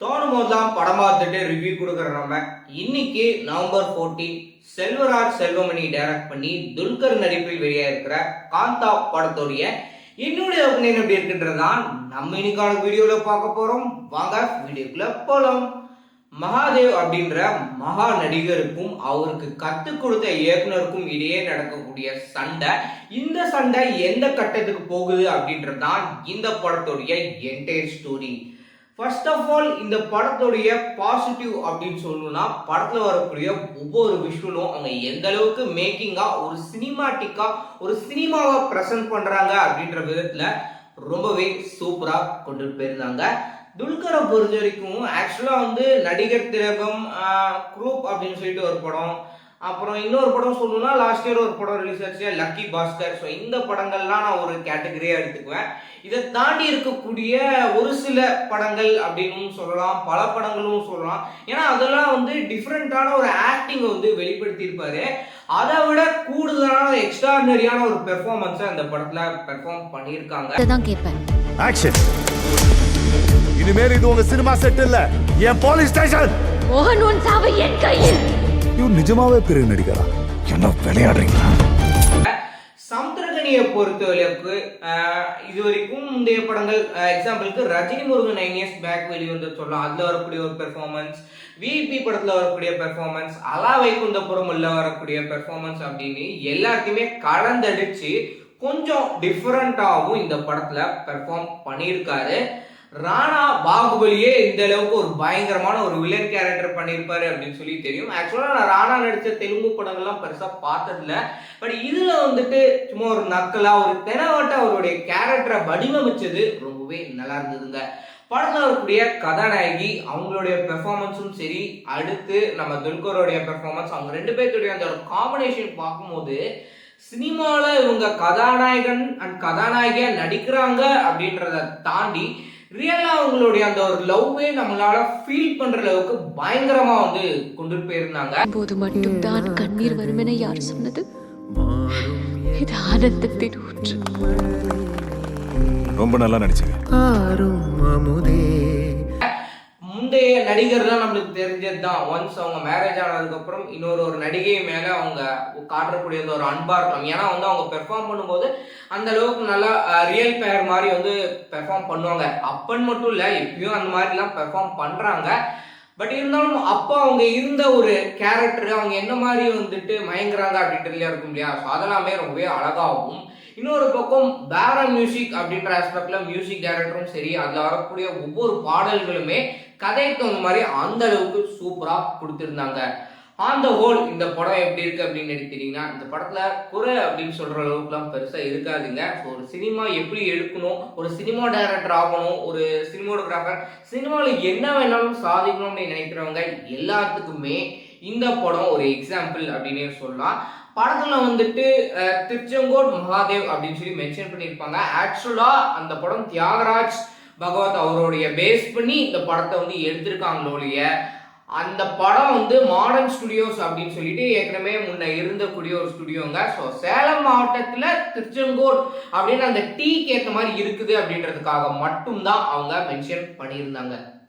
தோணும் போதுதான் படம் பார்த்துட்டு ரிவ்யூ கொடுக்குற நம்ம இன்னைக்கு நவம்பர் 14 செல்வராஜ் செல்வமணி டைரக்ட் பண்ணி துல்கர் நடிப்பில் வெளியா இருக்கிற காந்தா படத்தோடைய என்னுடைய ஒப்பீனியன் எப்படி இருக்குன்றதான் நம்ம இன்னைக்கான வீடியோல பார்க்க போறோம். வாங்க வீடியோக்குள்ள போலாம். மகாதேவ் அப்படின்ற மகா நடிகருக்கும் அவருக்கு கத்து கொடுத்த இயக்குனருக்கும் இடையே நடக்கக்கூடிய சண்டை, இந்த சண்டை எந்த கட்டத்துக்கு போகுது அப்படின்றதான் இந்த படத்துடைய entire story. First of all இந்த படத்துடைய பாசிட்டிவ் அப்படின்னு சொல்லணும்னா, படத்துல வரக்கூடிய ஒவ்வொரு விஷுவலும் அவங்க எந்த அளவுக்கு மேக்கிங்கா ஒரு சினிமாட்டிக்கா ஒரு சினிமாவை பிரசன்ட் பண்றாங்க அப்படின்ற விதத்துல ரொம்பவே சூப்பரா கொண்டு போயிருந்தாங்க. துல்கரை பொறுத்த வரைக்கும் ஆக்சுவலா நடிகர் திலகம் குரூப் அப்படின்னு சொல்லிட்டு ஒரு படம், அப்புறம் இன்னொரு படம் சொல்லணும்னா லாஸ்ட் இயர் ஒரு படம் ரிலீஸ் ஆச்சு லக்கி பாஸ்கர். ஸோ இந்த படங்கள்லாம் நான் ஒரு கேட்டகரியா எடுத்துக்குவேன். இதை தாண்டி இருக்கக்கூடிய ஒரு சில படங்கள் அப்படின்னு சொல்லலாம், பல படங்களும் சொல்லலாம். ஏன்னா அதெல்லாம் டிஃப்ரெண்டான ஒரு ஆக்டிங் வெளிப்படுத்தியிருப்பாரு. அதை விட கூடுதலான எக்ஸ்ட்ராடினரியான ஒரு பெர்ஃபார்மன்ஸை அந்த படத்துல பெர்ஃபார்ம் பண்ணியிருக்காங்க. இனிமேல் இது உங்க சினிமா செட் இல்ல, என் போலீஸ் ஸ்டேஷன். மோகன் உன் சாவு என் கையில். இவன் நிஜமாவே பெரிய நடிகரா? என்ன விளையாடுறீங்களா? சமுத்திரகனியை பொறுத்தவரைக்கு இது வரைக்கும் முந்தைய படங்கள் எக்ஸாம்பிளுக்கு ரஜினி முருகன் 9 years பேக் வெளிவந்து சொல்லலாம். அதுல வரக்கூடிய ஒரு பெர்ஃபார்மன்ஸ், விபி படத்துல வரக்கூடிய பெர்ஃபார்மன்ஸ், அலா வைகுந்தபுரம் உள்ள வரக்கூடிய பெர்ஃபார்மன்ஸ் அப்படின்னு எல்லாத்தையுமே கலந்தடிச்சு கொஞ்சம் டிஃபரெண்டாகவும் இந்த படத்துல பெர்ஃபார்ம் பண்ணியிருக்காரு. ராணா பாகுபலியே இந்த அளவுக்கு ஒரு பயங்கரமான ஒரு வில்லன் கேரக்டர் பண்ணியிருப்பாரு அப்படின்னு சொல்லி தெரியும். ஆக்சுவலா நான் ராணா நடிச்ச தெலுங்கு படங்கள்லாம் பெருசா பார்த்ததில்ல. பட் இதுல சும்மா ஒரு நக்கலா ஒரு தெனவட்ட அவருடைய கேரக்டரை வடிவமைச்சது ரொம்பவே நல்லா இருந்ததுங்க. படத்துல வரக்கூடிய கதாநாயகி அவங்களுடைய பெர்ஃபார்மன்ஸும் சரி, அடுத்து நம்ம துல்கருடைய பெர்ஃபார்மன்ஸ், அவங்க ரெண்டு பேர்த்துடைய அந்த ஒரு காம்பினேஷன் பார்க்கும்போது சினிமால இவங்க கதாநாயகன் அண்ட் கதாநாயகியா நடிக்கிறாங்க அப்படின்றத தாண்டி ரியலா அவங்களுடைய அந்த ஒரு லவ்வே நம்மளால ஃபீல் பண்ற அளவுக்கு பயங்கரமா கொண்டு போயிருந்தாங்க. போது மட்டும் தான் கண்ணீர் வரும் என யார் சொன்னது? இது ஆனந்தத்தின் ஊற்று. ரொம்ப நல்லா நடிச்சீங்க. முந்தைய நடிகர்லாம் நம்மளுக்கு தெரிஞ்சதுதான். ஒன்ஸ் அவங்க மேரேஜ் ஆனதுக்கு அப்புறம் இன்னொரு நடிகை மேல அவங்க காட்டக்கூடிய ஒரு அன்பா இருக்கலாம். ஏன்னா அவங்க பெர்ஃபார்ம் பண்ணும்போது அந்த அளவுக்கு நல்லா ரியல் பேர் மாதிரி பெர்ஃபார்ம் பண்ணுவாங்க. அப்பன்னு மட்டும் இல்ல, எப்பயும் அந்த மாதிரி எல்லாம் பெர்ஃபார்ம் பண்றாங்க. பட் இருந்தாலும் அப்போ அவங்க இருந்த ஒரு கேரக்டர், அவங்க என்ன மாதிரி மயங்குறாங்க அப்படின்றதுல இருக்கும் இல்லையா? ஸோ அதெல்லாமே ரொம்பவே அழகாகவும், இன்னொரு பக்கம் பேர மியூசிக் அப்படின்ற ஆஸ்பெக்ட்ல மியூசிக் டைரக்டரும் சரி, அதுல வரக்கூடிய ஒவ்வொரு பாடல்களுமே கதைக்கு தகுந்த மாதிரி அந்த அளவுக்கு சூப்பரா கொடுத்திருந்தாங்க. ஆன் த ஹோல் இந்த படம் எப்படி இருக்கு அப்படின்னு எடுத்தீங்கன்னா, இந்த படத்துல குறை அப்படின்னு சொல்ற அளவுக்குலாம் பெருசா இருக்காதுங்க. ஒரு சினிமா எப்படி எடுக்கணும், ஒரு சினிமா டைரக்டர் ஆகணும், ஒரு சினிமோகிராஃபர், சினிமாவில் என்ன வேணாலும் சாதிக்கணும் அப்படின்னு நினைக்கிறவங்க எல்லாத்துக்குமே இந்த படம் ஒரு எக்ஸாம்பிள் அப்படின்னு சொல்லலாம். படத்துல திருச்செங்கோடு மகாதேவ் அப்படின்னு சொல்லி மென்ஷன் பண்ணியிருப்பாங்க. ஆக்சுவலா அந்த படம் தியாகராஜ் பகவத் அவருடைய பேஸ் பண்ணி இந்த படத்தை எடுத்திருக்காங்களோடைய, அந்த படம் மாடர்ன் ஸ்டுடியோஸ் அப்படின்னு சொல்லிட்டு ஏற்கனவே முன்ன இருந்தக்கூடிய ஒரு ஸ்டுடியோங்க. ஸோ சேலம் மாவட்டத்துல திருச்செங்கோடு அப்படின்னு அந்த டீக்கு ஏற்ற மாதிரி இருக்குது அப்படின்றதுக்காக மட்டும்தான் அவங்க மென்ஷன் பண்ணியிருந்தாங்க.